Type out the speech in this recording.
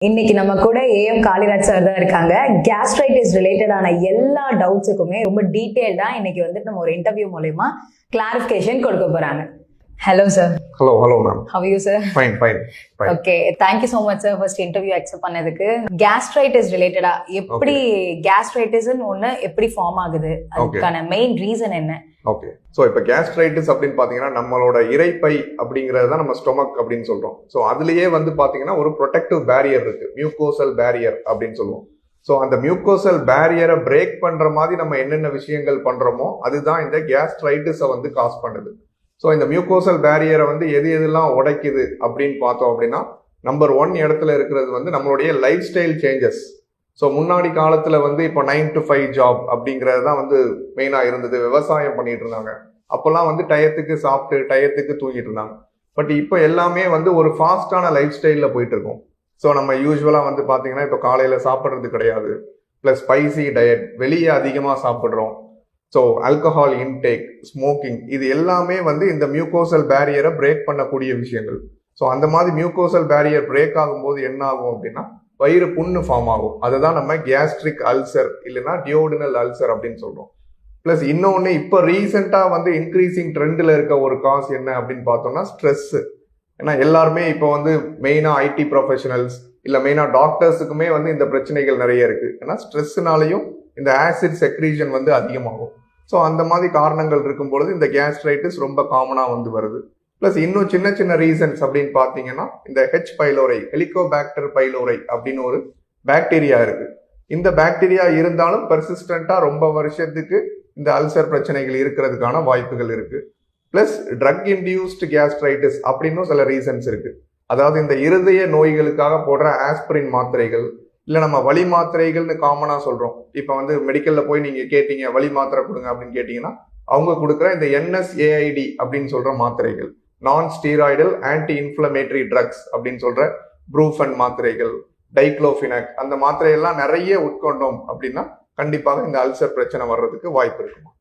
இன்னைக்கு நம்ம கூட ஏஎம் காளிராஜ் சார் தான் இருக்காங்க. கேஸ்ட்ரைட்டிஸ் ரிலேட்டடான எல்லா டவுட்ஸுக்குமே ரொம்ப டீடைல்டா இன்னைக்கு வந்துட்டு நம்ம ஒரு இன்டர்வியூ மூலமா கிளாரிஃபிகேஷன் கொடுக்க போறாங்க. Hello sir. Hello ma'am. How you sir? Fine. Okay, thank you so much sir first interview accept பண்ணதுக்கு. கேஸ்ட்ரைட்டிஸ் ரிலேட்டடா எப்படி கேஸ்ட்ரைட்டிஸ்னு ஒன்று எப்படி ஃபார்ம் ஆகுது, அதுக்கான மெயின் ரீசன் என்ன? ஓகே, ஸோ இப்போ கேஸ்ட்ரைட்டிஸ் அப்படின்னு பார்த்தீங்கன்னா நம்மளோட இரைப்பை அப்படிங்கிறது தான் நம்ம ஸ்டொமக் அப்படின்னு சொல்றோம். ஸோ அதுலேயே வந்து பார்த்தீங்கன்னா ஒரு ப்ரொடெக்டிவ் பேரியர் இருக்கு, மியூக்கோசல் பேரியர் அப்படின்னு சொல்லுவோம். ஸோ அந்த மியூக்கோசல் பேரியரை பிரேக் பண்ற மாதிரி நம்ம என்னென்ன விஷயங்கள் பண்றோமோ அதுதான் இந்த கேஸ்ட்ரைட்டிஸை வந்து காஸ் பண்ணுது. ஸோ இந்த மியூக்கோசல் பேரியரை வந்து எதெல்லாம் உடைக்குது அப்படின்னு பார்த்தோம் அப்படின்னா, நம்பர் 1 இடத்துல இருக்கிறது வந்து நம்மளுடைய லைஃப் ஸ்டைல் சேஞ்சஸ். ஸோ முன்னாடி காலத்துல வந்து இப்போ 9 to 5 ஜாப் அப்படிங்கிறது தான் வந்து மெயினாக இருந்தது. விவசாயம் பண்ணிட்டு இருந்தாங்க. அப்போல்லாம் வந்து டயத்துக்கு சாப்பிட்டு டயத்துக்கு தூங்கிட்டு இருந்தாங்க. பட் இப்போ எல்லாமே வந்து ஒரு ஃபாஸ்டான லைஃப் ஸ்டைலில் போயிட்டு இருக்கோம். ஸோ நம்ம யூஸ்வலாக வந்து பார்த்தீங்கன்னா இப்போ காலையில் சாப்பிட்றது கிடையாது, ப்ளஸ் ஸ்பைசி டயட், வெளியே அதிகமாக சாப்பிட்றோம். ஸோ ஆல்கஹால் இன்டேக், ஸ்மோக்கிங், இது எல்லாமே வந்து இந்த மியூக்கோசல் பேரியரை பிரேக் பண்ணக்கூடிய விஷயங்கள். ஸோ அந்த மாதிரி மியூக்கோசல் பேரியர் பிரேக் ஆகும்போது என்ன ஆகும் அப்படின்னா வயிறு புண்ணு ஃபார்ம் ஆகும். அதுதான் நம்ம கேஸ்ட்ரிக் அல்சர் இல்லைன்னா டியோடினல் அல்சர் அப்படின்னு சொல்றோம். பிளஸ் இன்னொன்று இப்போ ரீசெண்டாக வந்து இன்க்ரீசிங் ட்ரெண்டில் இருக்க ஒரு காஸ் என்ன அப்படின்னு பார்த்தோம்னா ஸ்ட்ரெஸ். ஏன்னா எல்லாருமே இப்போ வந்து மெயினாக ஐடி ப்ரொஃபஷனல்ஸ் இல்லை மெயினாக டாக்டர்ஸுக்குமே வந்து இந்த பிரச்சனைகள் நிறைய இருக்கு. ஏன்னா ஸ்ட்ரெஸ்னாலையும் இந்த ஆசிட் செக்ரீஷன் வந்து அதிகமாகும். ஸோ அந்த மாதிரி காரணங்கள் இருக்கும் பொழுது இந்த கேஸ்ட்ரைட்டிஸ் ரொம்ப காமனாக வந்து வருது. பிளஸ் இன்னும் சின்ன சின்ன ரீசன்ஸ் அப்படின்னு பார்த்தீங்கன்னா இந்த ஹெச் பைலோரை, ஹெலிகோபாக்டர் பைலோரை அப்படின்னு ஒரு பாக்டீரியா இருக்கு. இந்த பாக்டீரியா இருந்தாலும் பெர்சிஸ்டண்டா ரொம்ப வருஷத்துக்கு இந்த அல்சர் பிரச்சனைகள் இருக்கிறதுக்கான வாய்ப்புகள் இருக்கு. பிளஸ் ட்ரக் இன்டியூஸ்டு கேஸ்ட்ரைட்டிஸ் அப்படின்னு சில ரீசன்ஸ் இருக்கு. அதாவது இந்த இருதய நோய்களுக்காக போடுற ஆஸ்பிரின் மாத்திரைகள், இல்லை நம்ம வலி மாத்திரைகள்னு காமனா சொல்றோம். இப்போ வந்து மெடிக்கல்ல போய் நீங்க கேட்டீங்க வலி மாத்திரை கொடுங்க அப்படின்னு கேட்டீங்கன்னா அவங்க கொடுக்குற இந்த NSAID அப்படின்னு சொல்ற மாத்திரைகள், நான் ஸ்டீராய்டல் ஆன்டி இன்ஃப்ளமேட்டரி ட்ரக்ஸ் அப்படின்னு சொல்ற ப்ரூஃபன் மாத்திரைகள், டைக்ளோஃபினாக், அந்த மாத்திரையெல்லாம் நிறைய உட்கொண்டோம் அப்படின்னா கண்டிப்பாக இந்த அல்சர் பிரச்சனை வர்றதுக்கு வாய்ப்பு இருக்குமா.